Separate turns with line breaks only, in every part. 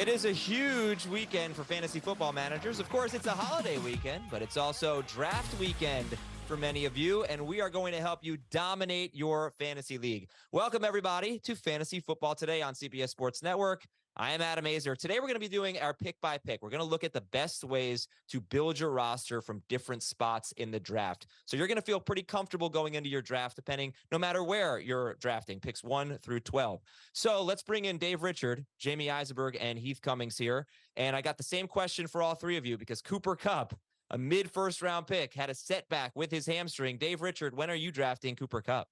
It is a huge weekend for fantasy football managers. Of course, it's a holiday weekend, but it's also draft weekend for many of you, and we are going to help you dominate your fantasy league. Welcome, everybody, to Fantasy Football Today on CBS Sports Network. I am Adam Azer. Today, we're going to be doing our pick by pick. We're going to look at the best ways to build your roster from different spots in the draft. So you're going to feel pretty comfortable going into your draft, no matter where you're drafting, picks 1 through 12. So let's bring in Dave Richard, Jamie Eisenberg, and Heath Cummings here. And I got the same question for all three of you because Cooper Kupp, a mid-first round pick, had a setback with his hamstring. Dave Richard, when are you drafting Cooper Kupp?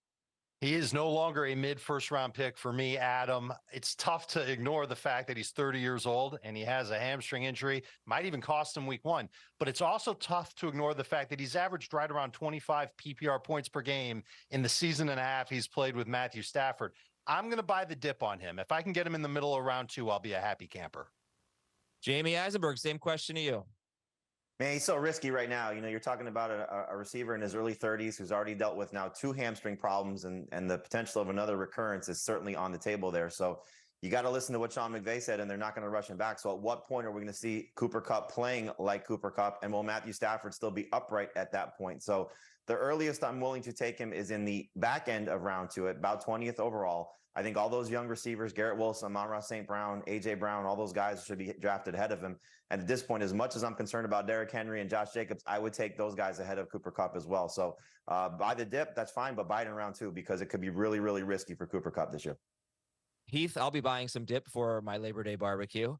He is no longer a mid-first round pick for me, Adam. It's tough to ignore the fact that he's 30 years old and he has a hamstring injury. Might even cost him week 1. But it's also tough to ignore the fact that he's averaged right around 25 PPR points per game in the season and a half he's played with Matthew Stafford. I'm going to buy the dip on him. If I can get him in the middle of round 2, I'll be a happy camper.
Jamie Eisenberg, same question to you.
Man, he's so risky right now. You know, you're talking about a receiver in his early 30s who's already dealt with now 2 hamstring problems, and the potential of another recurrence is certainly on the table there. So you got to listen to what Sean McVay said, and they're not going to rush him back. So at what point are we going to see Cooper Kupp playing like Cooper Kupp, and will Matthew Stafford still be upright at that point? So the earliest I'm willing to take him is in the back end of round 2 at about 20th overall. I think all those young receivers, Garrett Wilson, Amon-Ra St. Brown, A.J. Brown, all those guys should be drafted ahead of him. And at this point, as much as I'm concerned about Derrick Henry and Josh Jacobs, I would take those guys ahead of Cooper Kupp as well. So buy the dip, that's fine, but buy it in round 2 because it could be really, really risky for Cooper Kupp this year.
Heath, I'll be buying some dip for my Labor Day barbecue,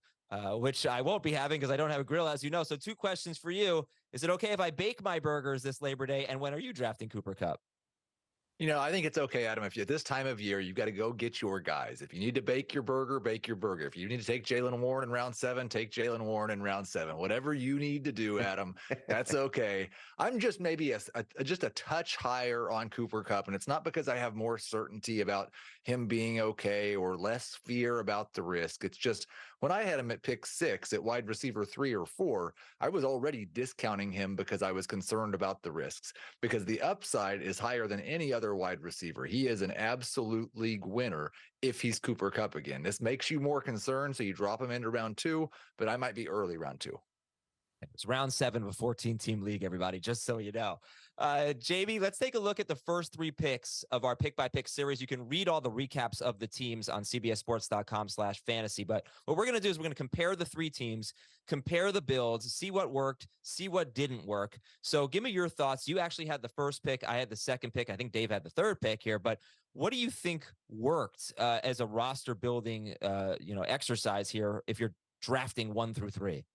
which I won't be having because I don't have a grill, as you know. So 2 questions for you. Is it okay if I bake my burgers this Labor Day? And when are you drafting Cooper Kupp?
You know, I think it's okay, Adam. If you at this time of year, you've got to go get your guys. If you need to bake your burger, bake your burger. If you need to take Jaylen Warren in round 7, take Jaylen Warren in round 7. Whatever you need to do, Adam, that's okay. I'm just maybe just a touch higher on Cooper Kupp, and it's not because I have more certainty about him being okay or less fear about the risk. It's just when I had him at pick 6 at wide receiver 3 or 4, I was already discounting him because I was concerned about the risks, because the upside is higher than any other wide receiver. He is an absolute league winner if he's Cooper Kupp again. This makes you more concerned, so you drop him into round 2, but I might be early round 2.
It's round 7 of a 14-team league, everybody, just so you know. Jamie, let's take a look at the first 3 picks of our pick-by-pick series. You can read all the recaps of the teams on cbssports.com/fantasy. But what we're going to do is we're going to compare the 3 teams, compare the builds, see what worked, see what didn't work. So give me your thoughts. You actually had the first pick. I had the second pick. I think Dave had the third pick here. But what do you think worked as a roster building exercise here if you're drafting 1 through 3?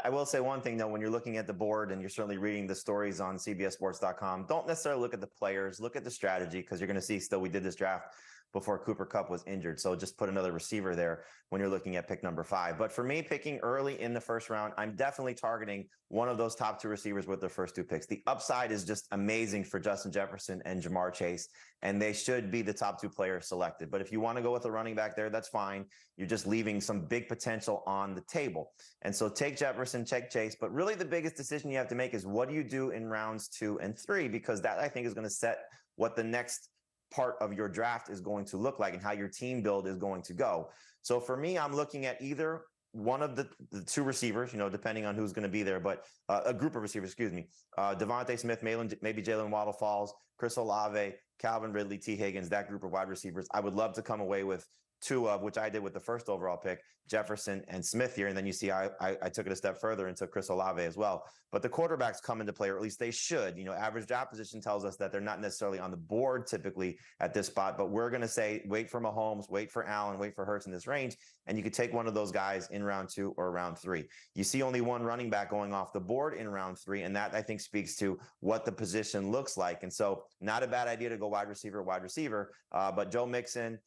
I will say one thing, though, when you're looking at the board and you're certainly reading the stories on CBSSports.com, don't necessarily look at the players, look at the strategy, because you're going to see still we did this draft before Cooper Kupp was injured. So just put another receiver there when you're looking at pick number 5. But for me, picking early in the first round, I'm definitely targeting one of those top 2 receivers with their first 2 picks. The upside is just amazing for Justin Jefferson and Jamar Chase, and they should be the top 2 players selected. But if you want to go with a running back there, that's fine. You're just leaving some big potential on the table. And so take Jefferson, check Chase. But really the biggest decision you have to make is what do you do in rounds 2 and 3? Because that, I think, is going to set what the next part of your draft is going to look like and how your team build is going to go. So for me, I'm looking at either one of the 2 receivers, depending on who's going to be there, but a group of receivers, Devontae Smith, maybe Jalen Waddle falls, Chris Olave, Calvin Ridley, T. Higgins, that group of wide receivers. I would love to come away with 2 of, which I did with the first overall pick, Jefferson and Smith here. And then you see I took it a step further and took Chris Olave as well. But the quarterbacks come into play, or at least they should. Average draft position tells us that they're not necessarily on the board typically at this spot, but we're going to say wait for Mahomes, wait for Allen, wait for Hurts in this range. And you could take one of those guys in round 2 or round 3. You see only one running back going off the board in round 3. And that, I think, speaks to what the position looks like. And so not a bad idea to go wide receiver. But Joe Mixon,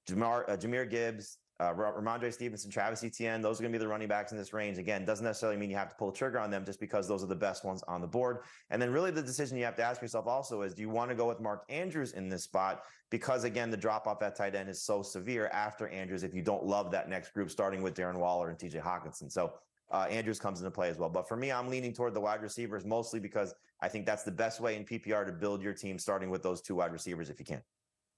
Jahmyr Gibbs, Ramondre Stevenson, Travis Etienne, those are going to be the running backs in this range. Again, doesn't necessarily mean you have to pull the trigger on them just because those are the best ones on the board. And then really the decision you have to ask yourself also is, do you want to go with Mark Andrews in this spot? Because again, the drop off at tight end is so severe after Andrews if you don't love that next group starting with Darren Waller and TJ Hawkinson. So Andrews comes into play as well. But for me, I'm leaning toward the wide receivers mostly because I think that's the best way in PPR to build your team, starting with those 2 wide receivers if you can.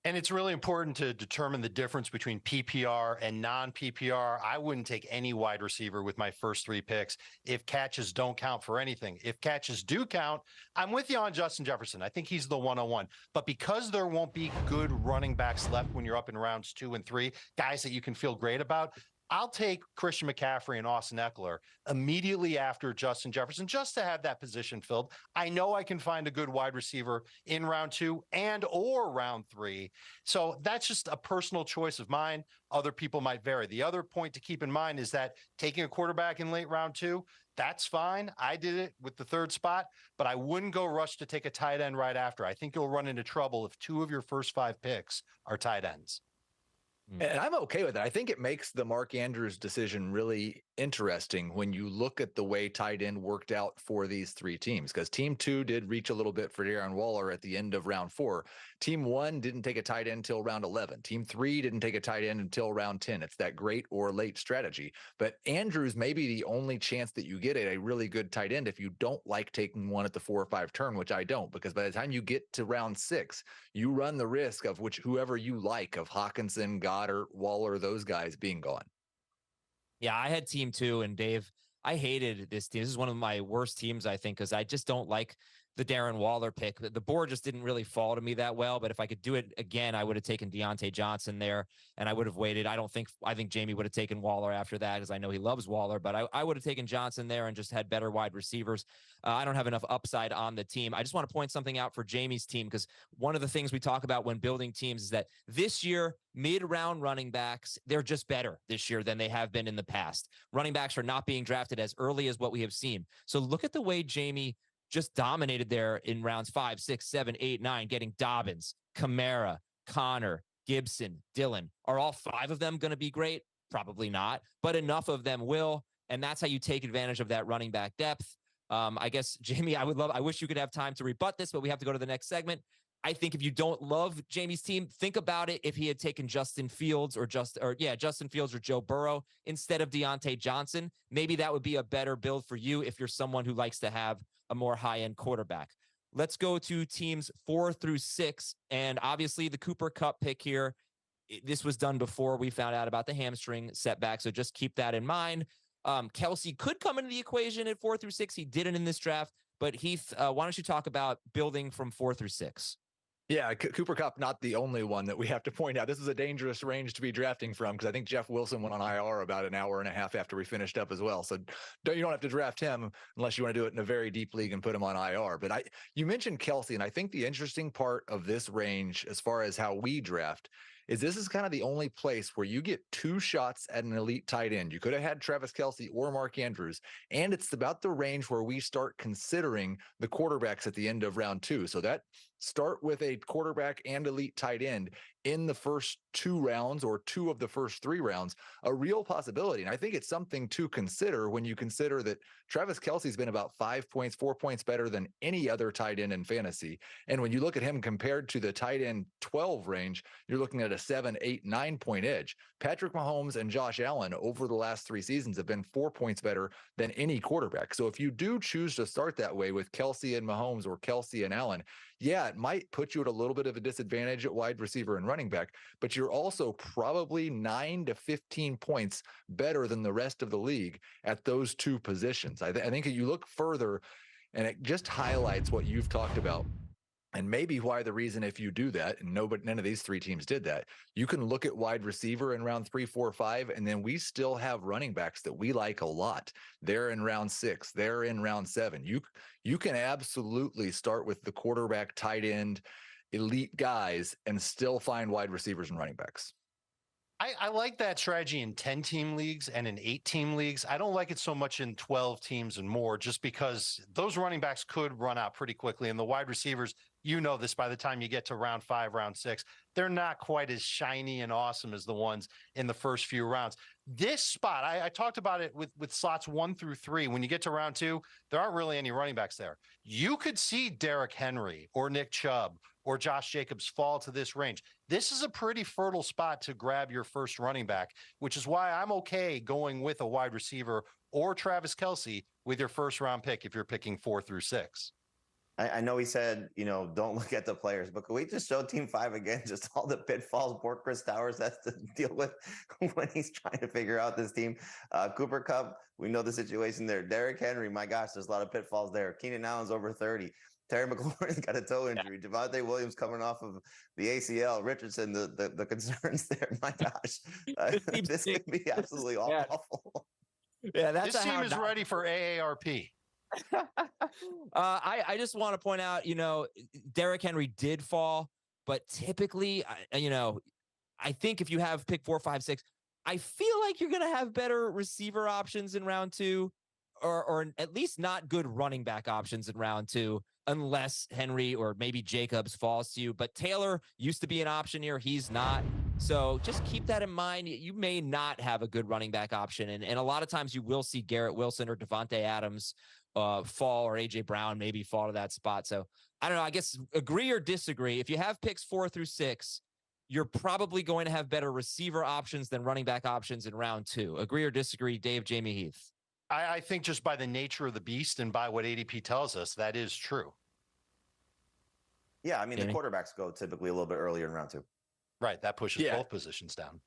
And it's really important to determine the difference between PPR and non-PPR. I wouldn't take any wide receiver with my first 3 picks if catches don't count for anything. If catches do count, I'm with you on Justin Jefferson. I think he's the 101. But because there won't be good running backs left when you're up in rounds 2 and 3, guys that you can feel great about, I'll take Christian McCaffrey and Austin Eckler immediately after Justin Jefferson just to have that position filled. I know I can find a good wide receiver in round 2 and or round 3. So that's just a personal choice of mine. Other people might vary. The other point to keep in mind is that taking a quarterback in late round 2, that's fine. I did it with the 3rd spot, but I wouldn't go rush to take a tight end right after. I think you'll run into trouble if 2 of your first 5 picks are tight ends.
And I'm okay with that. I think it makes the Mark Andrews decision really interesting when you look at the way tight end worked out for these 3 teams, because team 2 did reach a little bit for Darren Waller at the end of round 4. Team 1 didn't take a tight end until round 11. Team 3 didn't take a tight end until round 10. It's that great or late strategy. But Andrews may be the only chance that you get at a really good tight end if you don't like taking one at the 4 or 5 turn, which I don't, because by the time you get to round 6, you run the risk of whoever you like, of Hawkinson, Goddard, Waller, those guys being gone.
Yeah, I had team 2, and Dave, I hated this team. This is one of my worst teams, I think, because I just don't like the Darren Waller pick. The board just didn't really fall to me that well, but if I could do it again, I would have taken Deontay Johnson there, and I would have waited. I think Jamie would have taken Waller after that, because I know he loves Waller, but I would have taken Johnson there and just had better wide receivers. I don't have enough upside on the team. I just want to point something out for Jamie's team, because one of the things we talk about when building teams is that this year, mid-round running backs, they're just better this year than they have been in the past. Running backs are not being drafted as early as what we have seen. So look at the way Jamie just dominated there in rounds 5, 6, 7, 8, 9, getting Dobbins, Kamara, Connor, Gibson, Dillon. Are all 5 of them going to be great? Probably not, but enough of them will. And that's how you take advantage of that running back depth. I guess, Jamie, I wish you could have time to rebut this, but we have to go to the next segment. I think if you don't love Jamie's team, think about it. If he had taken Justin Fields or Joe Burrow instead of Deontay Johnson, maybe that would be a better build for you if you're someone who likes to have a more high-end quarterback. Let's go to teams 4 through 6. And obviously the Cooper Kupp pick here, this was done before we found out about the hamstring setback. So just keep that in mind. Kelsey could come into the equation at 4 through 6. He didn't in this draft, but Heath, why don't you talk about building from 4 through 6?
Yeah, Cooper Kupp, not the only one that we have to point out. This is a dangerous range to be drafting from, because I think Jeff Wilson went on IR about an hour and a half after we finished up as well. So you don't have to draft him unless you want to do it in a very deep league and put him on IR. But you mentioned Kelsey, and I think the interesting part of this range, as far as how we draft, is this is kind of the only place where you get 2 shots at an elite tight end. You could have had Travis Kelce or Mark Andrews, and it's about the range where we start considering the quarterbacks at the end of round 2. So that start with a quarterback and elite tight end in the first 2 rounds or 2 of the first 3 rounds, a real possibility. And I think it's something to consider when you consider that Travis Kelce's been about 4 points better than any other tight end in fantasy. And when you look at him compared to the tight end 12 range, you're looking at a 7, 8, 9 point edge. Patrick Mahomes and Josh Allen over the last 3 seasons have been 4 points better than any quarterback. So if you do choose to start that way with Kelce and Mahomes or Kelce and Allen, yeah, it might put you at a little bit of a disadvantage at wide receiver and running back, but you're also probably 9 to 15 points better than the rest of the league at those 2 positions. I think if you look further, and it just highlights what you've talked about, and maybe why the reason if you do that, and none of these 3 teams did that, you can look at wide receiver in round 3, 4, 5, and then we still have running backs that we like a lot. They're in round 6. They're in round 7. You can absolutely start with the quarterback, tight end, elite guys and still find wide receivers and running backs.
I like that strategy in 10-team leagues and in 8-team leagues. I don't like it so much in 12 teams and more, just because those running backs could run out pretty quickly. And the wide receivers, you know this, by the time you get to round 5, round 6, they're not quite as shiny and awesome as the ones in the first few rounds. This spot, I talked about it with slots 1 through 3. When you get to round 2, there aren't really any running backs there. You could see Derrick Henry or Nick Chubb or Josh Jacobs fall to this range. This is a pretty fertile spot to grab your first running back, which is why I'm okay going with a wide receiver or Travis Kelce with your first round pick if you're picking 4 through 6.
I know he said, don't look at the players, but could we just show Team 5 again, just all the pitfalls poor Chris Towers has to deal with when he's trying to figure out this team? Cooper Kupp, we know the situation there. Derrick Henry, my gosh, there's a lot of pitfalls there. Keenan Allen's over 30. Terry McLaurin's got a toe injury. Javonte Williams coming off of the ACL. Richardson, the concerns there. My gosh, this could be absolutely awful.
Yeah, that's
this team is ready for AARP.
I just want to point out, Derrick Henry did fall, but typically, I think if you have pick 4, 5, 6, I feel like you're going to have better receiver options in round 2, or at least not good running back options in round 2, unless Henry or maybe Jacobs falls to you. But Taylor used to be an option here. He's not. So just keep that in mind. You may not have a good running back option. And a lot of times you will see Garrett Wilson or Devontae Adams fall, or AJ Brown maybe fall to that spot. So I don't know, I guess agree or disagree. If you have picks 4 through 6, you're probably going to have better receiver options than running back options in round 2. Agree or disagree, Dave, Jamie, Heath?
I think just by the nature of the beast and by what ADP tells us, that is true.
Yeah, I mean, the quarterbacks go typically a little bit earlier in round 2.
Right, that pushes both positions down.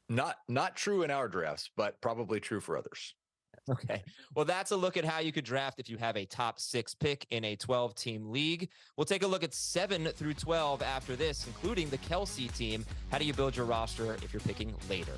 Not true in our drafts, but probably true for others.
Okay. Well, that's a look at how you could draft if you have a top 6 pick in a 12-team league. We'll take a look at 7 through 12 after this, including the Kelsey team. How do you build your roster if you're picking later?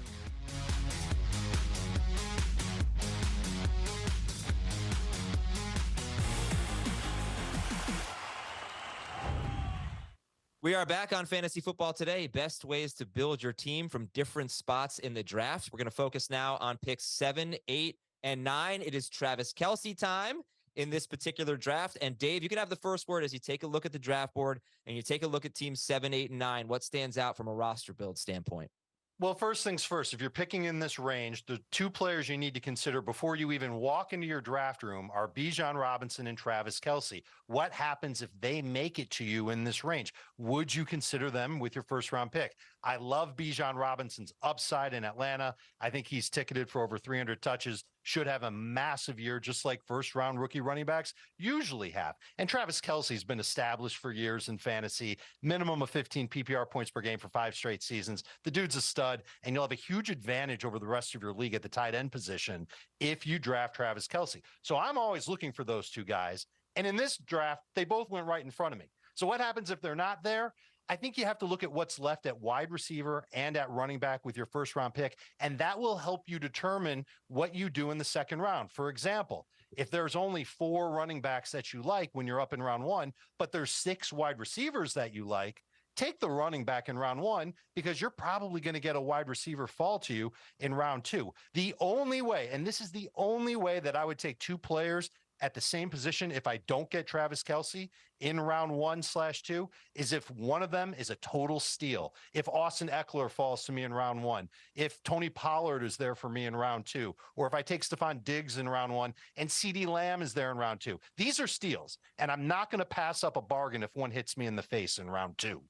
We are back on Fantasy Football Today. Best ways to build your team from different spots in the draft. We're going to focus now on picks 7, 8, and 9. It is Travis Kelce time in this particular draft. And Dave, you can have the first word as you take a look at the draft board and you take a look at teams 7, 8, and 9. What stands out from a roster build standpoint?
Well, first things first, if you're picking in this range, the 2 players you need to consider before you even walk into your draft room are Bijan Robinson and Travis Kelce. What happens if they make it to you in this range? Would you consider them with your first round pick? I love Bijan Robinson's upside in Atlanta. I think he's ticketed for over 300 touches, should have a massive year, just like first round rookie running backs usually have. And Travis Kelce's been established for years in fantasy, minimum of 15 PPR points per game for 5 straight seasons. The dude's a stud, and you'll have a huge advantage over the rest of your league at the tight end position if you draft Travis Kelce. So I'm always looking for those 2 guys. And in this draft, they both went right in front of me. So what happens if they're not there? I think you have to look at what's left at wide receiver and at running back with your first round pick, and that will help you determine what you do in the second round. For example, if there's only 4 running backs that you like when you're up in round 1, but there's 6 wide receivers that you like, take the running back in round 1 because you're probably going to get a wide receiver fall to you in round 2. The only way, and this is the only way that I would take 2 players at the same position if I don't get Travis Kelce in round 1/2 is if one of them is a total steal. If Austin Eckler falls to me in round 1, if Tony Pollard is there for me in round 2, or if I take Stephon Diggs in round 1 and CeeDee Lamb is there in round 2. These are steals, and I'm not going to pass up a bargain if one hits me in the face in round 2.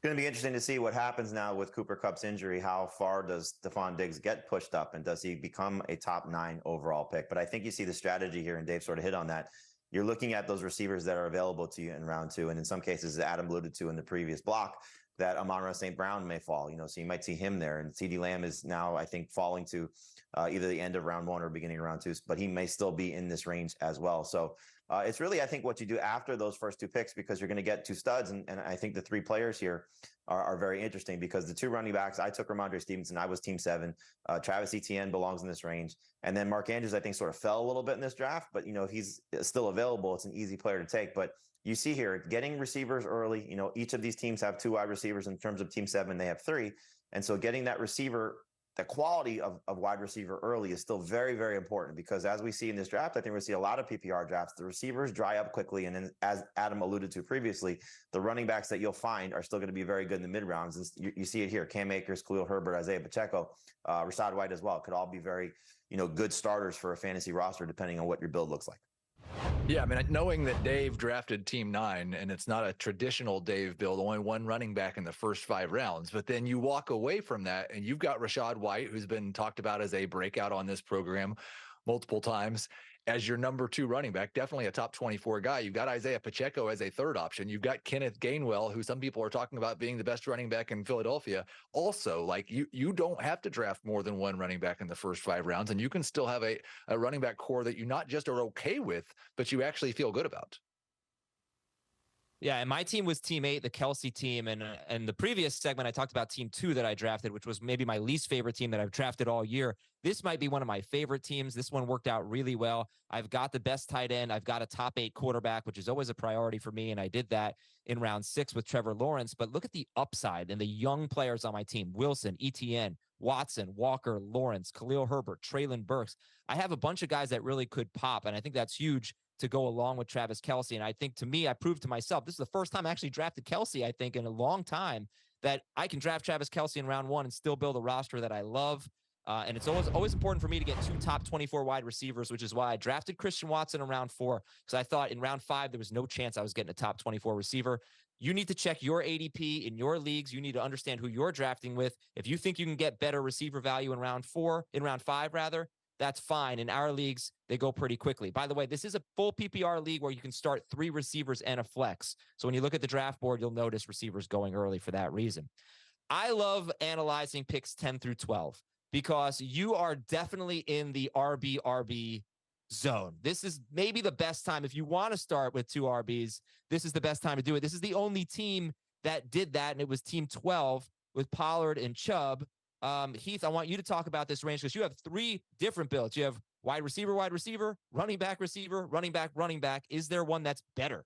It's going to be interesting to see what happens now with Cooper Kupp's injury. How far does Stephon Diggs get pushed up, and does he become a top 9 overall pick? But I think you see the strategy here, and Dave sort of hit on that. You're looking at those receivers that are available to you in round 2. And in some cases, as Adam alluded to in the previous block, that Amon-Ra St. Brown may fall, so you might see him there. And CeeDee Lamb is now, I think, falling to either the end of round 1 or beginning of round 2, but he may still be in this range as well. So it's really, I think, what you do after those first 2 picks, because you're going to get 2 studs. And I think the 3 players here are very interesting, because the 2 running backs, I took Ramondre Stevenson. I was team 7. Travis Etienne belongs in this range. And then Mark Andrews, I think, sort of fell a little bit in this draft, but he's still available. It's an easy player to take. But you see here, getting receivers early, each of these teams have 2 wide receivers. In terms of team 7, they have 3. And so getting that receiver, the quality of wide receiver early is still very, very important, because as we see in this draft, I think we see a lot of PPR drafts, the receivers dry up quickly. And then, as Adam alluded to previously, the running backs that you'll find are still going to be very good in the mid rounds. And you see it here: Cam Akers, Khalil Herbert, Isaiah Pacheco, Rachaad White as well, could all be very, good starters for a fantasy roster, depending on what your build looks like.
Yeah, I mean, knowing that Dave drafted team 9, and it's not a traditional Dave build, only 1 running back in the first 5 rounds, but then you walk away from that and you've got Rachaad White, who's been talked about as a breakout on this program multiple times. as your number 2 running back, definitely a top 24 guy. You've got Isaiah Pacheco as a third option. You've got Kenneth Gainwell, who some people are talking about being the best running back in Philadelphia. Also, like you don't have to draft more than one running back in the first 5 rounds, and you can still have a running back core that you not just are okay with, but you actually feel good about.
Yeah, and my team was team 8, the Kelsey team. And the previous segment, I talked about team 2 that I drafted, which was maybe my least favorite team that I've drafted all year. This might be one of my favorite teams. This one worked out really well. I've got the best tight end. I've got a top 8 quarterback, which is always a priority for me. And I did that in round 6 with Trevor Lawrence. But look at the upside and the young players on my team: Wilson, Etienne, Watson, Walker, Lawrence, Khalil Herbert, Treylon Burks. I have a bunch of guys that really could pop. And I think that's huge to go along with Travis Kelce. And I think, to me, I proved to myself, this is the first time I actually drafted Kelce, I think, in a long time, that I can draft Travis Kelce in round 1 and still build a roster that I love. And it's always important for me to get 2 top 24 wide receivers, which is why I drafted Christian Watson in round 4, because I thought in round 5, there was no chance I was getting a top 24 receiver. You need to check your ADP in your leagues. You need to understand who you're drafting with. If you think you can get better receiver value in round 5, that's fine. In our leagues, they go pretty quickly. By the way, this is a full PPR league where you can start 3 receivers and a flex. So when you look at the draft board, you'll notice receivers going early for that reason. I love analyzing picks 10 through 12 because you are definitely in the RB zone. This is maybe the best time. If you want to start with 2 RBs, this is the best time to do it. This is the only team that did that, and it was team 12 with Pollard and Chubb. Heath, I want you to talk about this range because you have 3 different builds. You have wide receiver, running back, receiver, running back. Is there one that's better?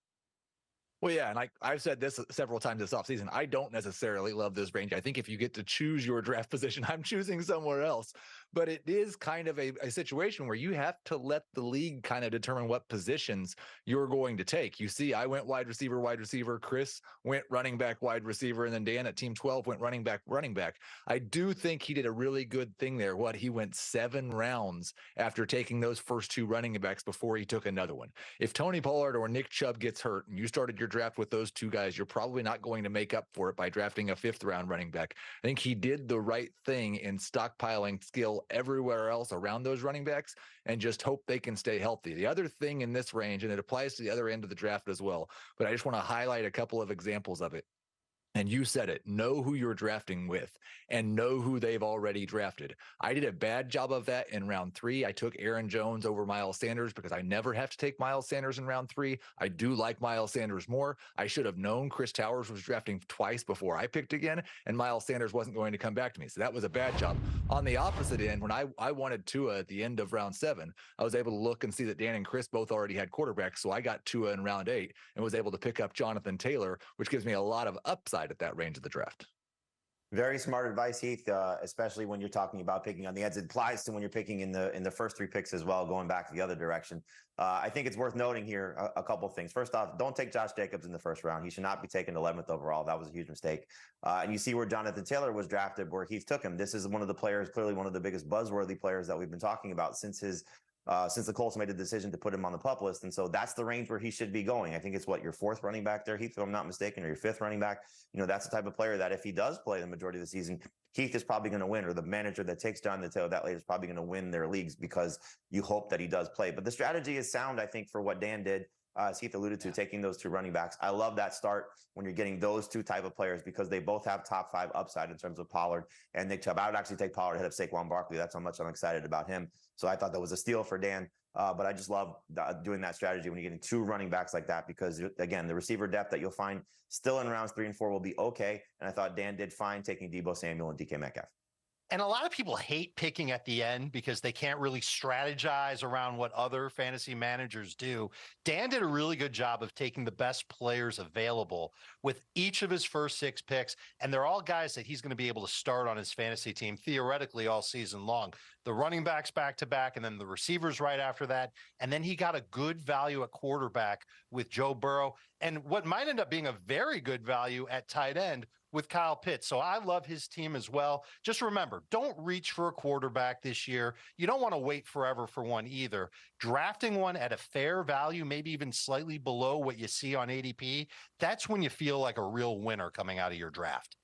Well, yeah, and I've said this several times this offseason. I don't necessarily love this range. I think if you get to choose your draft position, I'm choosing somewhere else. But it is kind of a situation where you have to let the league kind of determine what positions you're going to take. You see, I went wide receiver. Chris went running back, wide receiver. And then Dan at team 12 went running back. I do think he did a really good thing there. He went 7 rounds after taking those first 2 running backs before he took another one. If Tony Pollard or Nick Chubb gets hurt and you started your draft with those 2 guys, you're probably not going to make up for it by drafting a 5th round running back. I think he did the right thing in stockpiling skill everywhere else around those running backs and just hope they can stay healthy. The other thing in this range, and it applies to the other end of the draft as well, but I just want to highlight a couple of examples of it. And you said it, know who you're drafting with and know who they've already drafted. I did a bad job of that in round 3. I took Aaron Jones over Miles Sanders because I never have to take Miles Sanders in round 3. I do like Miles Sanders more. I should have known Chris Towers was drafting twice before I picked again, and Miles Sanders wasn't going to come back to me. So that was a bad job. On the opposite end, when I wanted Tua at the end of round 7, I was able to look and see that Dan and Chris both already had quarterbacks. So I got Tua in round 8 and was able to pick up Jonathan Taylor, which gives me a lot of upside at that range of the draft.
Very smart advice, Heath, especially when you're talking about picking on the edge. It applies to when you're picking in the first 3 picks as well, going back the other direction. I think it's worth noting here a couple of things. First off, don't take Josh Jacobs in the first round. He should not be taken 11th overall. That was a huge mistake. And you see where Jonathan Taylor was drafted, where Heath took him. This is one of the players, clearly one of the biggest buzzworthy players that we've been talking about since the Colts made the decision to put him on the PUP list. And so that's the range where he should be going. I think it's your 4th running back there, Heath, if I'm not mistaken, or your 5th running back. That's the type of player that if he does play the majority of the season, Heath is probably going to win, or the manager that takes Jonathan Taylor that late is probably going to win their leagues because you hope that he does play. But the strategy is sound, I think, for what Dan did. As Heath alluded to, taking those 2 running backs. I love that start when you're getting those 2 type of players because they both have top 5 upside in terms of Pollard and Nick Chubb. I would actually take Pollard ahead of Saquon Barkley. That's how much I'm excited about him. So I thought that was a steal for Dan. But I just love doing that strategy when you're getting 2 running backs like that because, again, the receiver depth that you'll find still in rounds 3 and 4 will be okay. And I thought Dan did fine taking Deebo Samuel and DK Metcalf.
And a lot of people hate picking at the end because they can't really strategize around what other fantasy managers do. Dan did a really good job of taking the best players available with each of his first 6 picks. And they're all guys that he's going to be able to start on his fantasy team theoretically all season long. The running backs back to back and then the receivers right after that. And then he got a good value at quarterback with Joe Burrow and what might end up being a very good value at tight end with Kyle Pitts. So I love his team as well. Just remember, don't reach for a quarterback this year. You don't want to wait forever for one either. Drafting one at a fair value, maybe even slightly below what you see on ADP, that's when you feel like a real winner coming out of your draft.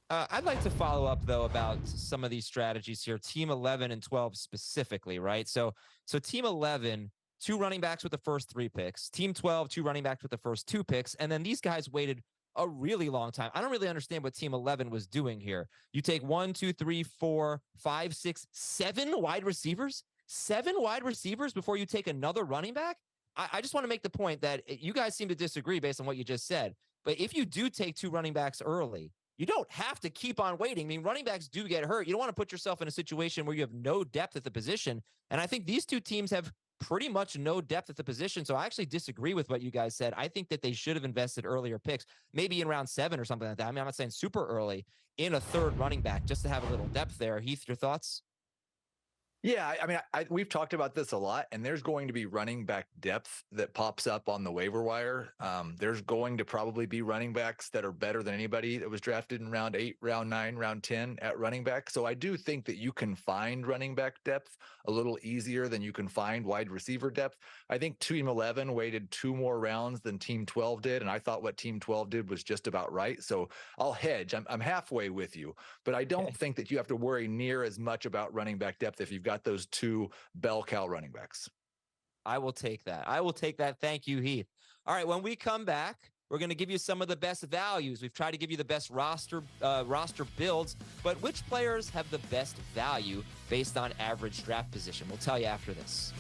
I'd like to follow up though about some of these strategies here. Team 11 and 12 specifically, right? So team 11, 2 running backs with the first 3 picks. Team 12, 2 running backs with the first 2 picks, and then these guys waited a really long time. I don't really understand what team 11 was doing here. You take 1, 2, 3, 4, 5, 6, 7 wide receivers, 7 wide receivers before you take another running back. I just want to make the point that you guys seem to disagree based on what you just said. But if you do take 2 running backs early, you don't have to keep on waiting. I mean, running backs do get hurt. You don't want to put yourself in a situation where you have no depth at the position. And I think these 2 teams have pretty much no depth at the position. So I actually disagree with what you guys said. I think that they should have invested earlier picks, maybe in round 7 or something like that. I mean, I'm not saying super early, in a 3rd running back just to have a little depth there. Heath, your thoughts?
Yeah, I mean, we've talked about this a lot, and there's going to be running back depth that pops up on the waiver wire. There's going to probably be running backs that are better than anybody that was drafted in round 8, round 9, round 10 at running back. So I do think that you can find running back depth a little easier than you can find wide receiver depth. I think Team 11 waited 2 more rounds than Team 12 did, and I thought what Team 12 did was just about right. So I'll hedge. I'm halfway with you, but I don't think that you have to worry near as much about running back depth if you've got those 2 bell cow running backs.
I will take that. I will take that. Thank you, Heath. All right, when we come back, we're going to give you some of the best values. We've tried to give you the best roster builds, but which players have the best value based on average draft position? We'll tell you after this.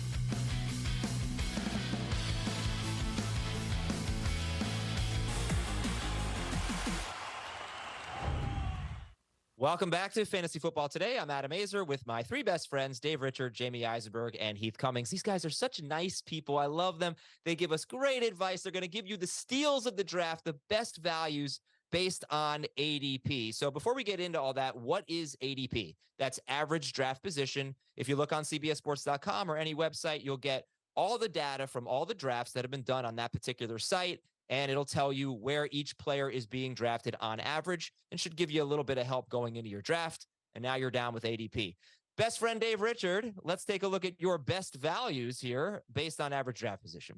Welcome back to Fantasy Football Today. I'm Adam Azer with my 3 best friends, Dave Richard, Jamie Eisenberg, and Heath Cummings. These guys are such nice people. I love them. They give us great advice. They're going to give you the steals of the draft, the best values based on ADP. So before we get into all that, what is ADP? That's average draft position. If you look on CBSSports.com or any website, you'll get all the data from all the drafts that have been done on that particular site, and it'll tell you where each player is being drafted on average and should give you a little bit of help going into your draft. And now you're down with ADP. Best friend Dave Richard, let's take a look at your best values here based on average draft position.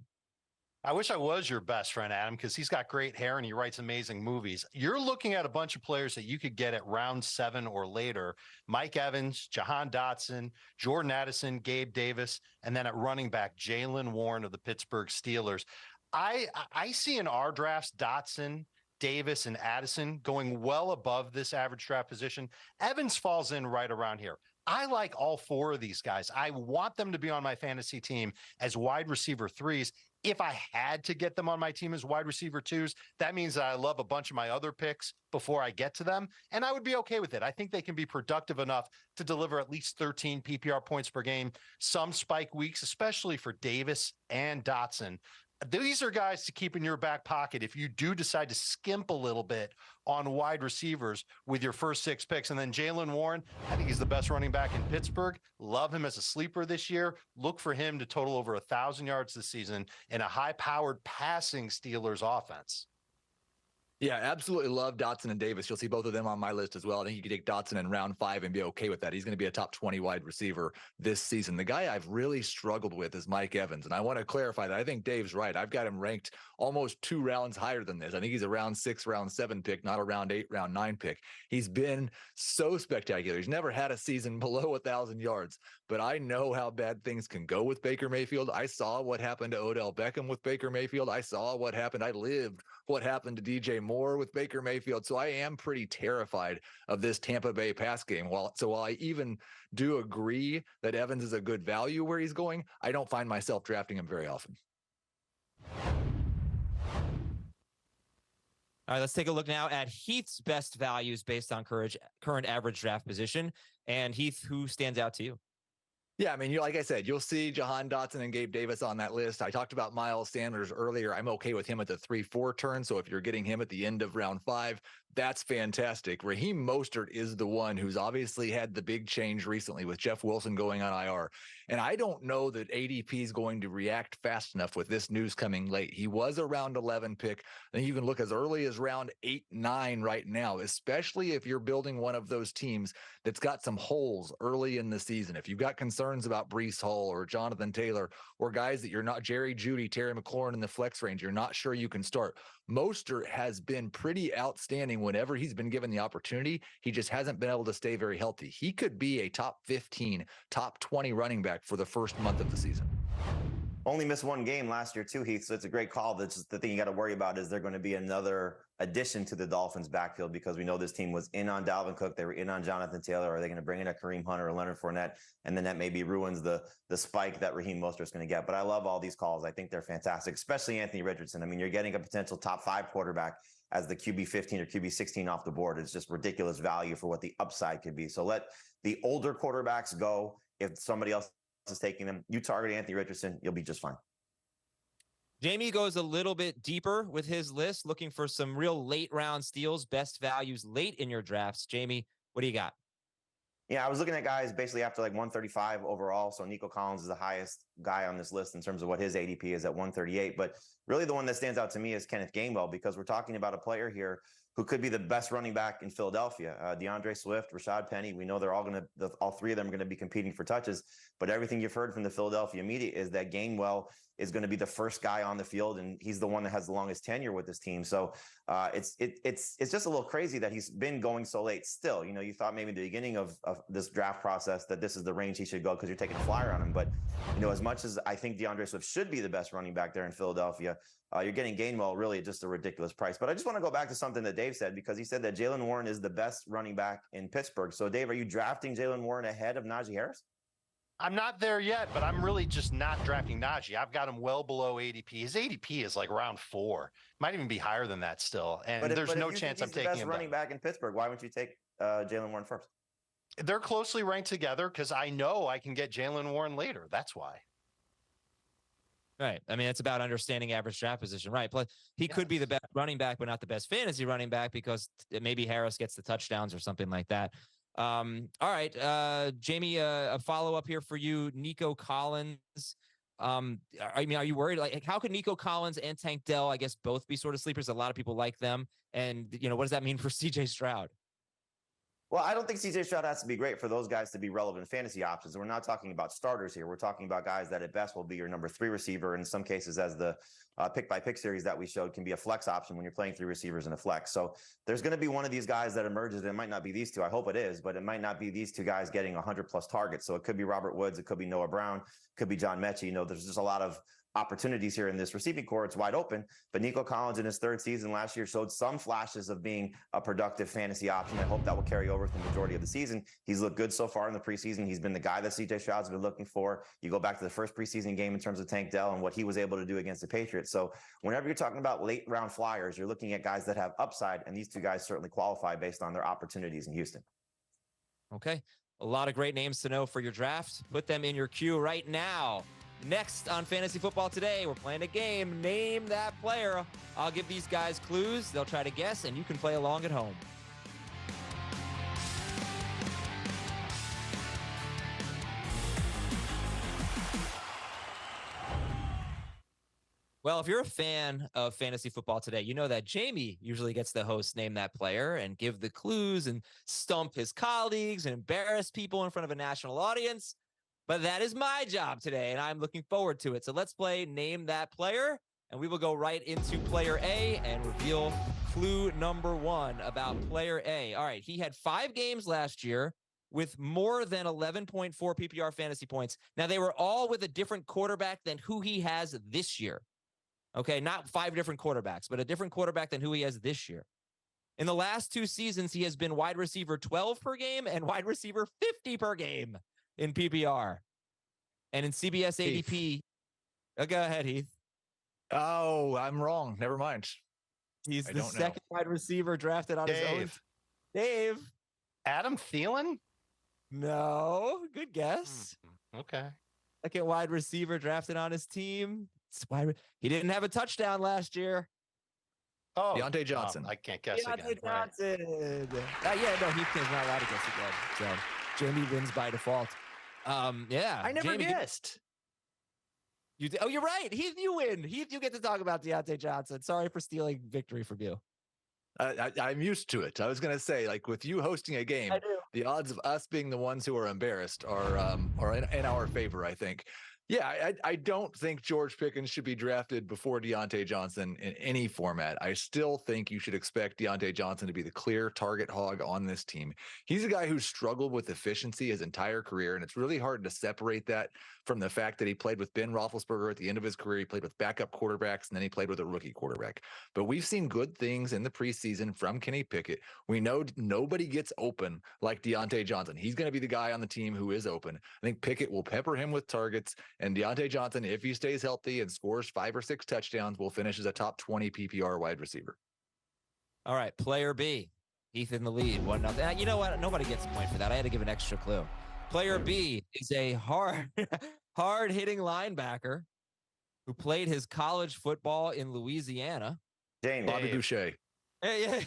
I wish I was your best friend, Adam, because he's got great hair and he writes amazing movies. You're looking at a bunch of players that you could get at round 7 or later. Mike Evans, Jahan Dotson, Jordan Addison, Gabe Davis, and then at running back, Jaylen Warren of the Pittsburgh Steelers. I see in our drafts Dotson, Davis, and Addison going well above this average draft position. Evans falls in right around here. I like all 4 of these guys. I want them to be on my fantasy team as wide receiver 3s. If I had to get them on my team as wide receiver 2s, that means that I love a bunch of my other picks before I get to them, and I would be okay with it. I think they can be productive enough to deliver at least 13 PPR points per game, some spike weeks, especially for Davis and Dotson. These are guys to keep in your back pocket if you do decide to skimp a little bit on wide receivers with your first 6 picks. And then Jaylen Warren, I think he's the best running back in Pittsburgh. Love him as a sleeper this year. Look for him to total over 1,000 yards this season in a high-powered passing Steelers offense.
Yeah, absolutely love Dotson and Davis. You'll see both of them on my list as well. I think you could take Dotson in round 5 and be okay with that. He's going to be a top 20 wide receiver this season. The guy I've really struggled with is Mike Evans. And I want to clarify that I think Dave's right. I've got him ranked almost 2 rounds higher than this. I think he's a round 6, round 7 pick, not a round 8, round 9 pick. He's been so spectacular. He's never had a season below 1,000 yards, but I know how bad things can go with Baker Mayfield. I saw what happened to Odell Beckham with Baker Mayfield. I saw what happened. I lived what happened to DJ Moore with Baker Mayfield. So I am pretty terrified of this Tampa Bay pass game. While I even do agree that Evans is a good value where he's going, I don't find myself drafting him very often.
All right, let's take a look now at Heath's best values based on current average draft position. And Heath, who stands out to you?
Yeah, I mean, like I said, you'll see Jahan Dotson and Gabe Davis on that list. I talked about Miles Sanders earlier. I'm okay with him at the 3-4 turn. So if you're getting him at the end of round 5, that's fantastic. Raheem Mostert is the one who's obviously had the big change recently with Jeff Wilson going on IR. And I don't know that ADP is going to react fast enough with this news coming late. He was a round 11 pick. I think you can look as early as round 8, 9 right now, especially if you're building one of those teams that's got some holes early in the season. If you've got concerns concerns about Breece Hall or Jonathan Taylor or guys that you're not, Jerry Jeudy, Terry McLaurin in the flex range, you're not sure you can start. Mostert has been pretty outstanding whenever he's been given the opportunity. He just hasn't been able to stay very healthy. He could be a top 15, top 20 running back for the first month of the season.
Only missed one game last year too, Heath. So it's a great call. That's just the thing you got to worry about. Is there going to be another addition to the Dolphins backfield? Because we know this team was in on Dalvin Cook. They were in on Jonathan Taylor. Are they going to bring in a Kareem Hunter or Leonard Fournette? And then that maybe ruins the spike that Raheem Mostert's going to get. But I love all these calls. I think they're fantastic, especially Anthony Richardson. I mean, you're getting a potential top 5 quarterback as the QB 15 or QB 16 off the board. It's just ridiculous value for what the upside could be. So let the older quarterbacks go. If somebody else is taking them, you target Anthony Richardson, you'll be just fine.
Jamie goes a little bit deeper with his list, looking for some real late round steals, best values late in your drafts. Jamie, what do you got?
Yeah, I was looking at guys basically after like 135 overall. So Nico Collins is the highest guy on this list in terms of what his ADP is at 138. But really the one that stands out to me is Kenneth Gainwell, because we're talking about a player here who could be the best running back in Philadelphia. DeAndre Swift, Rashad Penny, we know they're all all three of them are going to be competing for touches. But everything you've heard from the Philadelphia media is that Gainwell is going to be the first guy on the field, and he's the one that has the longest tenure with this team. So it's just a little crazy that he's been going so late still. You know, you thought maybe the beginning of this draft process that this is the range he should go because you're taking a flyer on him. But, you know, as much as I think DeAndre Swift should be the best running back there in Philadelphia, you're getting Gainwell really at just a ridiculous price. But I just want to go back to something that Dave said, because he said that Jaylen Warren is the best running back in Pittsburgh. So, Dave, are you drafting Jaylen Warren ahead of Najee Harris?
I'm not there yet, but I'm really just not drafting Najee. I've got him well below ADP. His ADP is like round 4. Might even be higher than that still. And there's no chance I'm taking him.
He's the best running back in Pittsburgh. Why wouldn't you take Jaylen Warren first?
They're closely ranked together because I know I can get Jaylen Warren later. That's why.
Right. I mean, it's about understanding average draft position. Right. Plus, he could be the best running back, but not the best fantasy running back because maybe Harris gets the touchdowns or something like that. All right. Jamie, a follow-up here for you. Nico Collins. I mean, are you worried? Like, how could Nico Collins and Tank Dell, I guess, both be sort of sleepers? A lot of people like them. And, you know, what does that mean for CJ Stroud?
Well, I don't think CJ Stroud has to be great for those guys to be relevant fantasy options. We're not talking about starters here. We're talking about guys that at best will be your number 3 receiver. In some cases, as the pick-by-pick series that we showed, can be a flex option when you're playing 3 receivers in a flex. So there's going to be one of these guys that emerges. It might not be these two. I hope it is, but it might not be these two guys getting 100-plus targets. So it could be Robert Woods. It could be Noah Brown. It could be John Mechie. You know, there's just a lot of opportunities here in this receiving core. It's wide open, but Nico Collins in his 3rd season last year showed some flashes of being a productive fantasy option. I hope that will carry over for the majority of the season. He's looked good so far in the preseason. He's been the guy that CJ Stroud's been looking for. You go back to the first preseason game in terms of Tank Dell and what he was able to do against the Patriots. So whenever you're talking about late round flyers, you're looking at guys that have upside, and these two guys certainly qualify based on their opportunities in Houston.
Okay. A lot of great names to know for your draft. Put them in your queue right now. Next on Fantasy Football Today, we're playing a game. Name that player. I'll give these guys clues. They'll try to guess, and you can play along at home. Well, if you're a fan of Fantasy Football Today, you know that Jamie usually gets the host name that player and give the clues and stump his colleagues and embarrass people in front of a national audience. But that is my job today, and I'm looking forward to it. So let's play Name That Player, and we will go right into Player A and reveal clue number 1 about Player A. All right, he had 5 games last year with more than 11.4 PPR fantasy points. Now, they were all with a different quarterback than who he has this year. Okay, not 5 different quarterbacks, but a different quarterback than who he has this year. In the last 2 seasons, he has been wide receiver 12 per game and wide receiver 50 per game in PPR. And in CBS ADP, go ahead, Heath.
Oh, I'm wrong. Never mind.
He's the second wide receiver drafted on his own. Dave.
Adam Thielen?
No. Good guess.
Okay.
Second wide receiver drafted on his team. He didn't have a touchdown last year.
Oh,
Deontay Johnson.
I can't guess
Deontay
again.
Johnson. Right. Heath is not allowed to guess again. So Jamie wins by default. Yeah.
I never
Jamie,
guessed.
Oh, you're right. Heath, you win. Heath, you get to talk about Deontay Johnson. Sorry for stealing victory from you.
I'm used to it. I was going to say, like, with you hosting a game, the odds of us being the ones who are embarrassed are in our favor, I think. Yeah, I don't think George Pickens should be drafted before Deontay Johnson in any format. I still think you should expect Deontay Johnson to be the clear target hog on this team. He's a guy who's struggled with efficiency his entire career, and it's really hard to separate that from the fact that he played with Ben Roethlisberger at the end of his career. He played with backup quarterbacks, and then he played with a rookie quarterback. But we've seen good things in the preseason from Kenny Pickett. We know nobody gets open like Deontay Johnson. He's going to be the guy on the team who is open. I think Pickett will pepper him with targets, and Deontay Johnson, if he stays healthy and scores 5 or 6 touchdowns, will finish as a top 20 PPR wide receiver.
All right, player B. Heath in the lead, 1-0. You know what? Nobody gets a point for that. I had to give an extra clue. Player B is a hard-hitting linebacker who played his college football in Louisiana.
Bobby Boucher.
Yeah,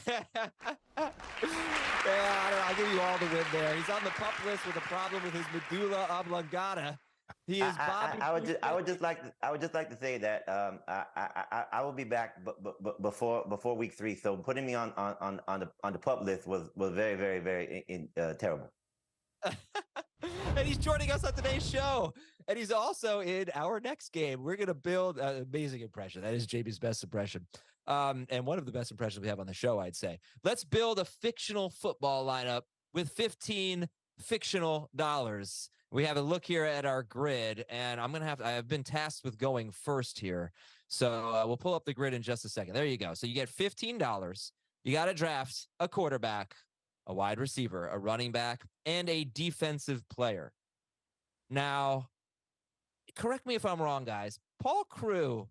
I'll give you all the win there. He's on the pup list with a problem with his medulla oblongata. He is Bobby.
I would just like to say that I will be back before week 3. So putting me on the pup list was very, very, very terrible.
And he's joining us on today's show. And he's also in our next game. We're going to build an amazing impression. That is JB's best impression. And one of the best impressions we have on the show, I'd say. Let's build a fictional football lineup with 15 fictional dollars. We have a look here at our grid, and I've been tasked with going first here. So we'll pull up the grid in just a second. There you go. So you get $15. You got to draft a quarterback, a wide receiver, a running back, and a defensive player. Now, correct me if I'm wrong, guys. Paul Crewe,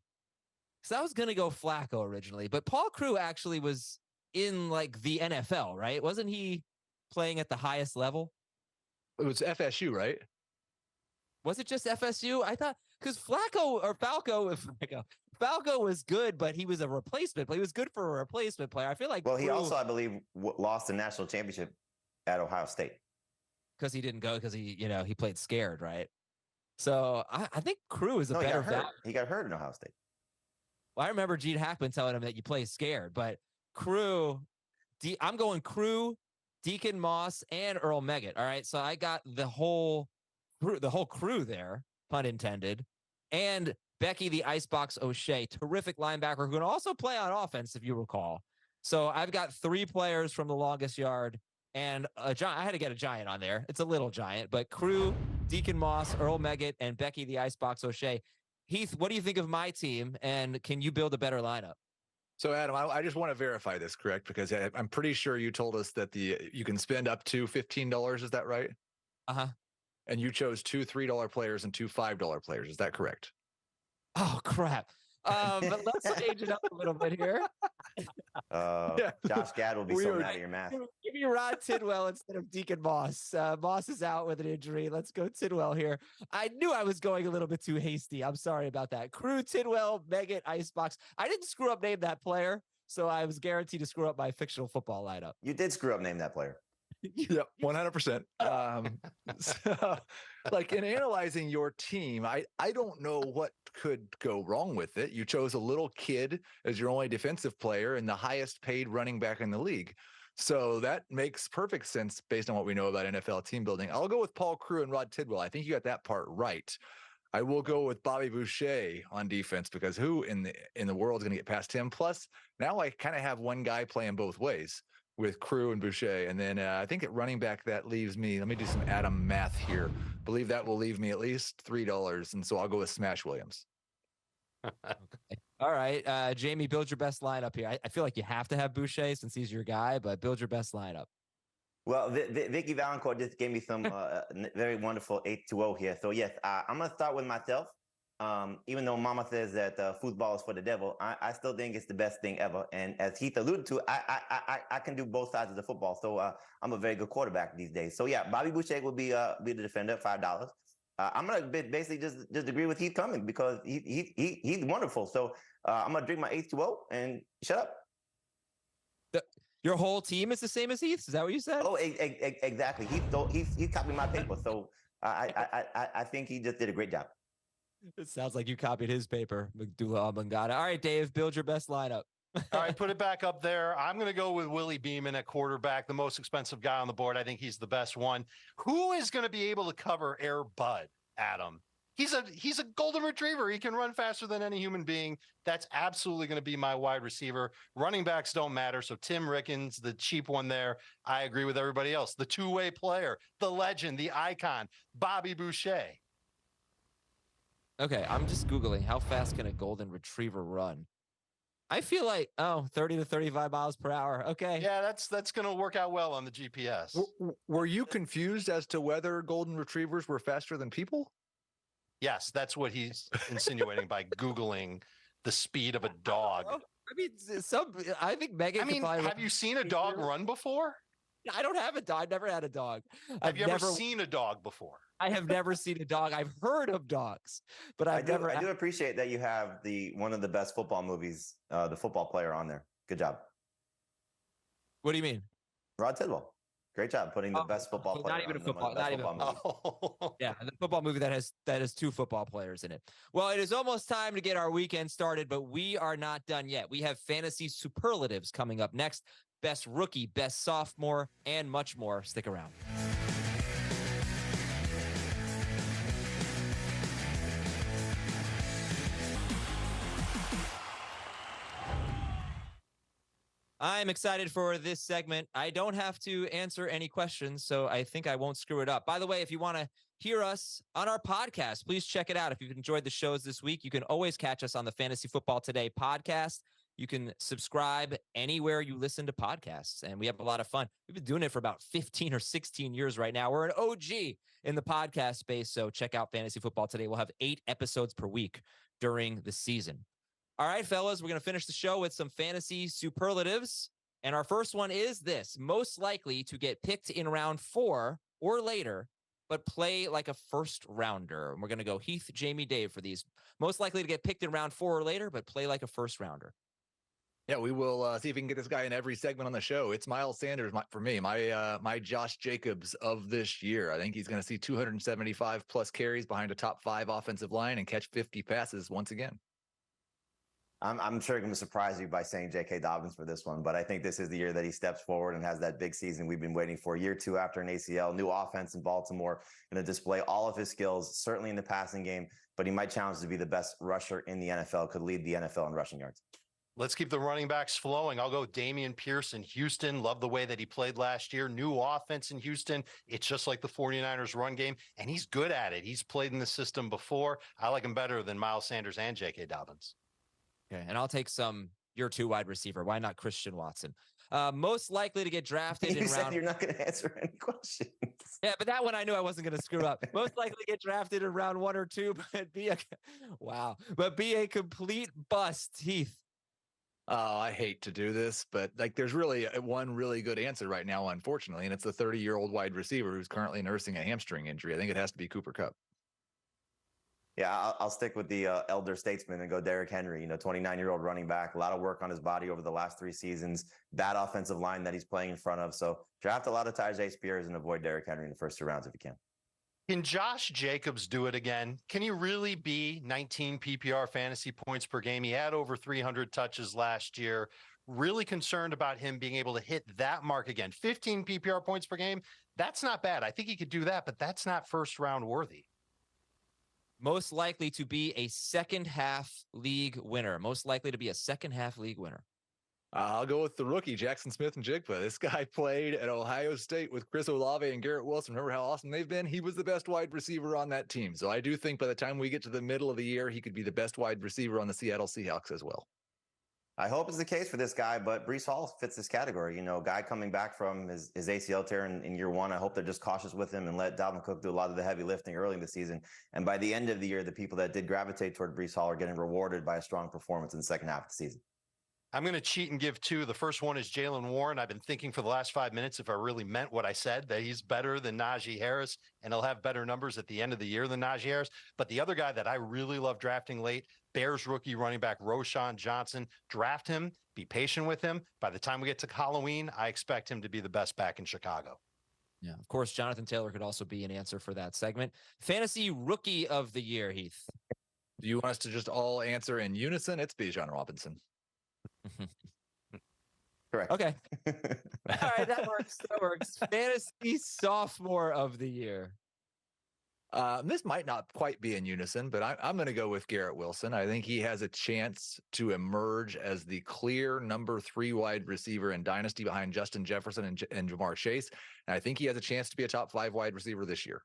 because I was going to go Flacco originally, but Paul Crewe actually was in like the NFL, right? Wasn't he playing at the highest level?
It was FSU, right?
Was it just FSU? I thought because Falco was good, but he was a replacement player. He was good for a replacement player. I feel like.
Well, he also, I believe, lost the national championship at Ohio State
because he didn't go because he played scared, right? So I think Crewe is a better value.
He got hurt in Ohio State.
Well, I remember Gene Hackman telling him that you play scared, but Crewe, I'm going Crewe, Deacon Moss, and Earl Meggett. All right, so I got the whole crew there, pun intended, and Becky the Icebox O'Shea, terrific linebacker who can also play on offense, if you recall. So I've got 3 players from the longest yard and a giant. I had to get a giant on there. It's a little giant, but Crew, Deacon Moss, Earl Meggett, and Becky the Icebox O'Shea. Heath, what do you think of my team, and can you build a better lineup?
So, Adam, I just want to verify this, correct? Because I'm pretty sure you told us that you can spend up to $15. Is that right?
Uh-huh.
And you chose 2 $3 players and 2 $5 players. Is that correct?
Oh, crap. But let's change it up a little bit here.
Josh Gad will be so mad at your math.
Give me Rod Tidwell instead of Deacon Moss. Moss is out with an injury. Let's go Tidwell here. I knew I was going a little bit too hasty. I'm sorry about that. Crew, Tidwell, Meggett, Icebox. I didn't screw up name that player, so I was guaranteed to screw up my fictional football lineup.
You did screw up name that player.
Yep, 100%. So, like in analyzing your team, I don't know what could go wrong with it. You chose a little kid as your only defensive player and the highest paid running back in the league. So that makes perfect sense based on what we know about NFL team building. I'll go with Paul Crewe and Rod Tidwell. I think you got that part right. I will go with Bobby Boucher on defense because who in the world is going to get past him? Plus, now I kind of have one guy playing both ways with Crewe and Boucher. And then I think at running back, that leaves me, let me do some Adam math here. Believe that will leave me at least $3. And so I'll go with Smash Williams.
Okay. All right. Jamie, build your best lineup here. I feel like you have to have Boucher since he's your guy, but build your best lineup.
Well, Vicky Valancourt just gave me some very wonderful 8-0 here. So yes, I'm going to start with myself. Even though Mama says that football is for the devil, I still think it's the best thing ever. And as Heath alluded to, I can do both sides of the football. So I'm a very good quarterback these days. So yeah, Bobby Boucher will be the defender at $5. I'm gonna basically just agree with Heath Cummings because he's wonderful. So I'm gonna drink my 8-0 and shut up.
Your whole team is the same as Heath's? Is that what you said?
Oh, exactly. He copied my paper. So I think he just did a great job.
It sounds like you copied his paper, Medulla oblongata. All right, Dave, build your best lineup.
All right, put it back up there. I'm going to go with Willie Beeman at quarterback, the most expensive guy on the board. I think he's the best one. Who is going to be able to cover Air Bud, Adam? He's a golden retriever. He can run faster than any human being. That's absolutely going to be my wide receiver. Running backs don't matter. So Tim Rickens, the cheap one there. I agree with everybody else. The two-way player, the legend, the icon, Bobby Boucher.
Okay, I'm just Googling how fast can a golden retriever run? I feel like 30 to 35 miles per hour. Okay.
Yeah, that's going to work out well on the GPS.
Were you confused as to whether golden retrievers were faster than people?
Yes, that's what he's insinuating by Googling the speed of a dog.
I mean, I think Megan.
Have you seen a dog run before?
I don't have a dog. I've never had a dog.
Have you ever seen a dog before?
I have never seen a dog. I've heard of dogs, but I do
appreciate that you have one of the best football movies, the football player on there. Good job.
What do you mean?
Rod Tidwell. Great job putting the best football player.
Not even a football. Not even.
Movie.
Yeah, the football movie that has two football players in it. Well, it is almost time to get our weekend started, but we are not done yet. We have fantasy superlatives coming up next. Best rookie, best sophomore, and much more. Stick around. I'm excited for this segment. I don't have to answer any questions, so I think I won't screw it up. By the way, if you want to hear us on our podcast, please check it out. If you've enjoyed the shows this week, you can always catch us on the Fantasy Football Today podcast. You can subscribe anywhere you listen to podcasts, and we have a lot of fun. We've been doing it for about 15 or 16 years right now. We're an OG in the podcast space, so check out Fantasy Football Today. We'll have 8 episodes per week during the season. All right, fellas, we're going to finish the show with some fantasy superlatives. And our first one is this: most likely to get picked in round 4 or later, but play like a first rounder. And we're going to go Heath, Jamie, Dave for these. Most likely to get picked in round 4 or later, but play like a first rounder.
Yeah, we will see if we can get this guy in every segment on the show. It's Miles Sanders for me, my Josh Jacobs of this year. I think he's going to see 275 plus carries behind a top 5 offensive line and catch 50 passes once again.
I'm sure I'm going to surprise you by saying J.K. Dobbins for this one, but I think this is the year that he steps forward and has that big season we've been waiting for. Year 2 after an ACL, new offense in Baltimore, going to display all of his skills, certainly in the passing game, but he might challenge to be the best rusher in the NFL, could lead the NFL in rushing yards.
Let's keep the running backs flowing. I'll go Dameon Pierce in Houston. Love the way that he played last year. New offense in Houston. It's just like the 49ers run game, and he's good at it. He's played in the system before. I like him better than Miles Sanders and J.K. Dobbins.
Okay, and I'll take your 2 wide receiver. Why not Christian Watson? Most likely to get drafted in round.
You're not going to answer any questions.
Yeah, but that one I knew I wasn't going to screw up. Most likely to get drafted in round 1 or 2, but be a complete bust. Heath.
I hate to do this, but there's really one really good answer right now, unfortunately, and it's a 30-year-old wide receiver who's currently nursing a hamstring injury. I think it has to be Cooper Kupp.
Yeah, I'll stick with the elder statesman and go Derrick Henry, 29-year-old running back, a lot of work on his body over the last 3 seasons, bad offensive line that he's playing in front of. So draft a lot of Tyjae Spears and avoid Derrick Henry in the first 2 rounds if you can.
Can Josh Jacobs do it again? Can he really be 19 PPR fantasy points per game? He had over 300 touches last year. Really concerned about him being able to hit that mark again. 15 PPR points per game. That's not bad. I think he could do that, but that's not first round worthy.
Most likely to be a second half league winner. Most likely to be a second half league winner.
I'll go with the rookie, Jackson Smith-Njigba. This guy played at Ohio State with Chris Olave and Garrett Wilson. Remember how awesome they've been? He was the best wide receiver on that team. So I do think by the time we get to the middle of the year, he could be the best wide receiver on the Seattle Seahawks as well.
I hope it's the case for this guy, but Breece Hall fits this category. Guy coming back from his ACL tear in year 1. I hope they're just cautious with him and let Dalvin Cook do a lot of the heavy lifting early in the season. And by the end of the year, the people that did gravitate toward Breece Hall are getting rewarded by a strong performance in the second half of the season.
I'm going to cheat and give 2. The first one is Jaylen Warren. I've been thinking for the last 5 minutes if I really meant what I said, that he's better than Najee Harris, and he'll have better numbers at the end of the year than Najee Harris. But the other guy that I really love drafting late, Bears rookie running back Roschon Johnson. Draft him, be patient with him. By the time we get to Halloween, I expect him to be the best back in Chicago.
Yeah, of course, Jonathan Taylor could also be an answer for that segment. Fantasy rookie of the year, Heath.
Do you want us to just all answer in unison? It's Bijan Robinson.
Correct.
Okay. All right, that works. That works. Fantasy sophomore of the year.
This might not quite be in unison, but I'm going to go with Garrett Wilson. I think he has a chance to emerge as the clear number 3 wide receiver in Dynasty behind Justin Jefferson and Jamar Chase. And I think he has a chance to be a top 5 wide receiver this year.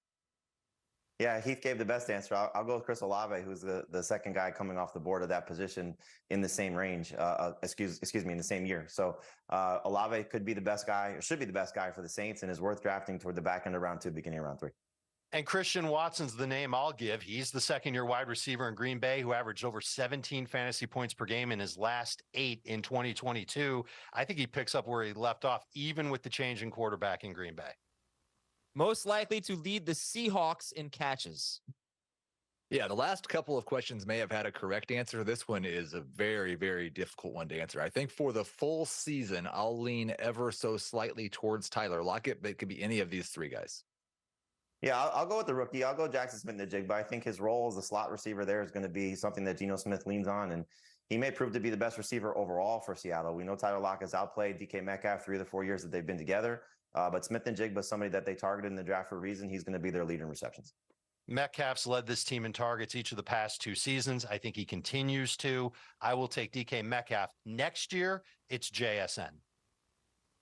Yeah, Heath gave the best answer. I'll go with Chris Olave, who's the second guy coming off the board of that position in the same range. Excuse me, in the same year. So Olave could be the best guy, or should be the best guy for the Saints, and is worth drafting toward the back end of round 2, beginning of round 3.
And Christian Watson's the name I'll give. He's the second-year wide receiver in Green Bay who averaged over 17 fantasy points per game in his last 8 in 2022. I think he picks up where he left off, even with the change in quarterback in Green Bay.
Most likely to lead the Seahawks in catches.
Yeah, the last couple of questions may have had a correct answer. This one is a very, very difficult one to answer. I think for the full season, I'll lean ever so slightly towards Tyler Lockett, but it could be any of these 3 guys.
Yeah, I'll go with the rookie. I'll go Jackson Smith-Njigba. I think his role as a slot receiver there is going to be something that Geno Smith leans on, and he may prove to be the best receiver overall for Seattle. We know Tyler Lockett has outplayed DK Metcalf 3 of the 4 years that they've been together, but Smith-Njigba is somebody that they targeted in the draft for a reason. He's going to be their leader in receptions.
Metcalf's led this team in targets each of the past 2 seasons. I think he continues to. I will take DK Metcalf. Next year, it's JSN.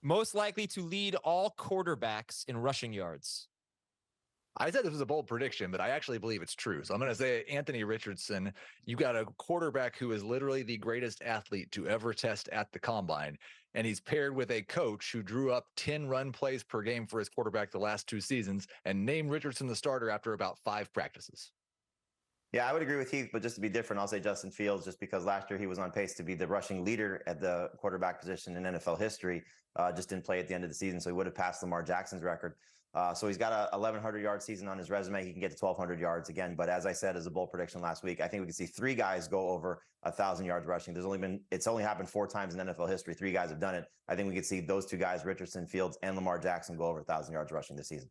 Most likely to lead all quarterbacks in rushing yards.
I said this was a bold prediction, but I actually believe it's true. So I'm going to say Anthony Richardson. You got a quarterback who is literally the greatest athlete to ever test at the combine. And he's paired with a coach who drew up 10 run plays per game for his quarterback the last 2 seasons and named Richardson the starter after about 5 practices.
Yeah, I would agree with Heath, but just to be different, I'll say Justin Fields, just because last year he was on pace to be the rushing leader at the quarterback position in NFL history. Just didn't play at the end of the season, so he would have passed Lamar Jackson's record. So he's got a 1,100-yard season on his resume. He can get to 1,200 yards again. But as I said, as a bold prediction last week, I think we can see 3 guys go over 1,000 yards rushing. It's only happened 4 times in NFL history. 3 guys have done it. I think we could see those 2 guys, Richardson, Fields, and Lamar Jackson, go over 1,000 yards rushing this season.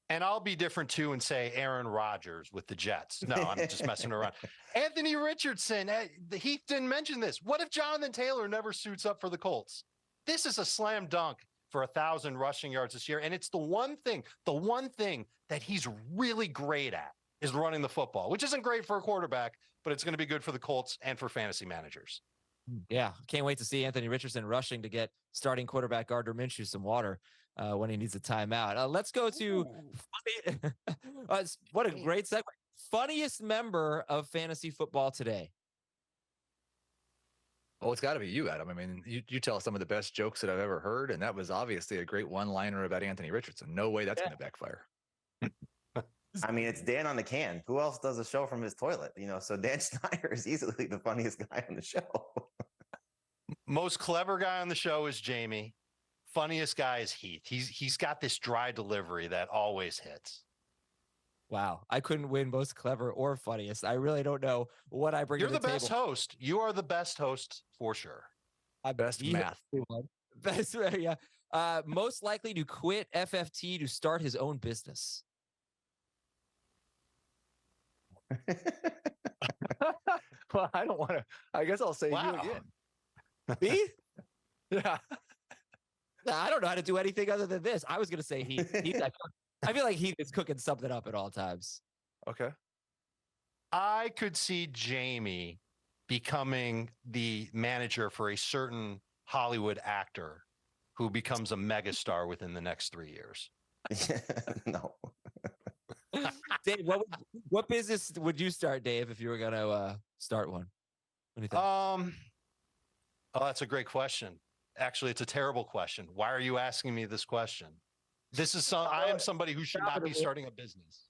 And I'll be different too and say Aaron Rodgers with the Jets. No, I'm just messing around. Anthony Richardson, Heath didn't mention this. What if Jonathan Taylor never suits up for the Colts? This is a slam dunk for 1,000 rushing yards this year. And it's the one thing that he's really great at is running the football, which isn't great for a quarterback, but it's going to be good for the Colts and for fantasy managers.
Yeah, can't wait to see Anthony Richardson rushing to get starting quarterback Gardner Minshew some water when he needs a timeout. Let's go to what a great segue. Funniest member of fantasy football today.
Oh, it's got to be you, Adam. I mean, you tell some of the best jokes that I've ever heard, and that was obviously a great one-liner about Anthony Richardson. No way that's going to backfire.
I mean, it's Dan on the can. Who else does a show from his toilet? So Dan Schneider is easily the funniest guy on the show.
Most clever guy on the show is Jamie. Funniest guy is Heath. He's got this dry delivery that always hits.
Wow, I couldn't win most clever or funniest. I really don't know what I bring to the table.
You're the best host. You are the best host for sure.
Best math.
Best, yeah. Most likely to quit FFT to start his own business.
Well, I don't want to. I guess I'll say you again.
Me?
Yeah.
I don't know how to do anything other than this. I was going to say Heath. I feel like Heath is cooking something up at all times.
Okay.
I could see Jamie becoming the manager for a certain Hollywood actor who becomes a megastar within the next 3 years.
No.
Dave, what business would you start, Dave, if you were going to start one? What do you think?
Oh, that's a great question. Actually, it's a terrible question. Why are you asking me this question? I am somebody who should not be starting a business.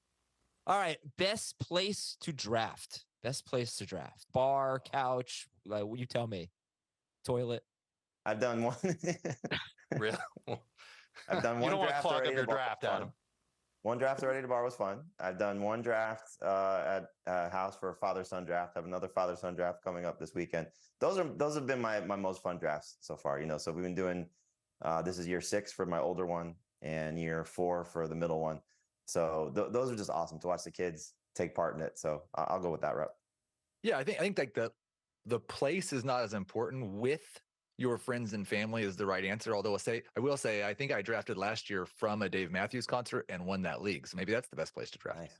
All right. Best place to draft. Bar, couch. You tell me. Toilet.
I've done one.
Really?
I've done one.
You don't want
draft
to clog
already.
up your draft, Adam.
One draft already to bar was fun. I've done one draft at a house for a father-son draft. I have another father-son draft coming up this weekend. Those have been my most fun drafts so far. So we've been doing. This is year 6 for my older one and year 4 for the middle one. So those are just awesome to watch the kids take part in it. So I'll go with that route.
Yeah, I think like the place is not as important with your friends and family is the right answer. Although I will say, I think I drafted last year from a Dave Matthews concert and won that league. So maybe that's the best place to draft.
Nice.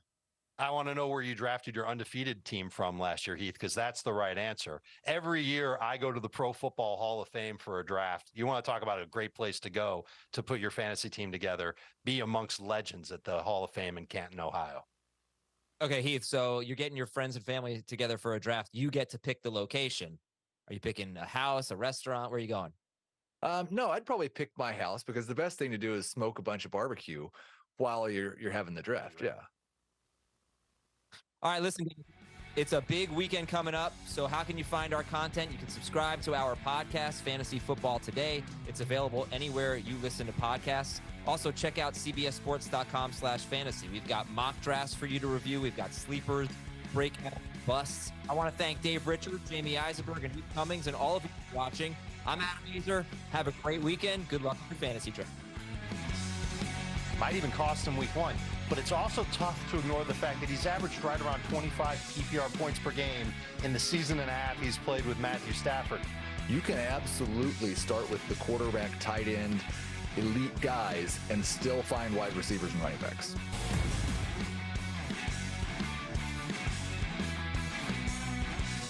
I want to know where you drafted your undefeated team from last year, Heath, because that's the right answer. Every year I go to the Pro Football Hall of Fame for a draft. You want to talk about a great place to go to put your fantasy team together, be amongst legends at the Hall of Fame in Canton, Ohio.
Okay, Heath, so you're getting your friends and family together for a draft. You get to pick the location. Are you picking a house, a restaurant? Where are you going?
No, I'd probably pick my house because the best thing to do is smoke a bunch of barbecue while you're having the draft. Yeah.
All right, listen, it's a big weekend coming up. So how can you find our content? You can subscribe to our podcast, Fantasy Football Today. It's available anywhere you listen to podcasts. Also, check out cbssports.com/fantasy. We've got mock drafts for you to review. We've got sleepers, breakout, busts. I want to thank Dave Richard, Jamie Eisenberg, and Heath Cummings, and all of you watching. I'm Adam Easer. Have a great weekend. Good luck with your fantasy draft.
Might even cost him week 1. But it's also tough to ignore the fact that he's averaged right around 25 PPR points per game in the season and a half he's played with Matthew Stafford.
You can absolutely start with the quarterback, tight end, elite guys, and still find wide receivers and running backs.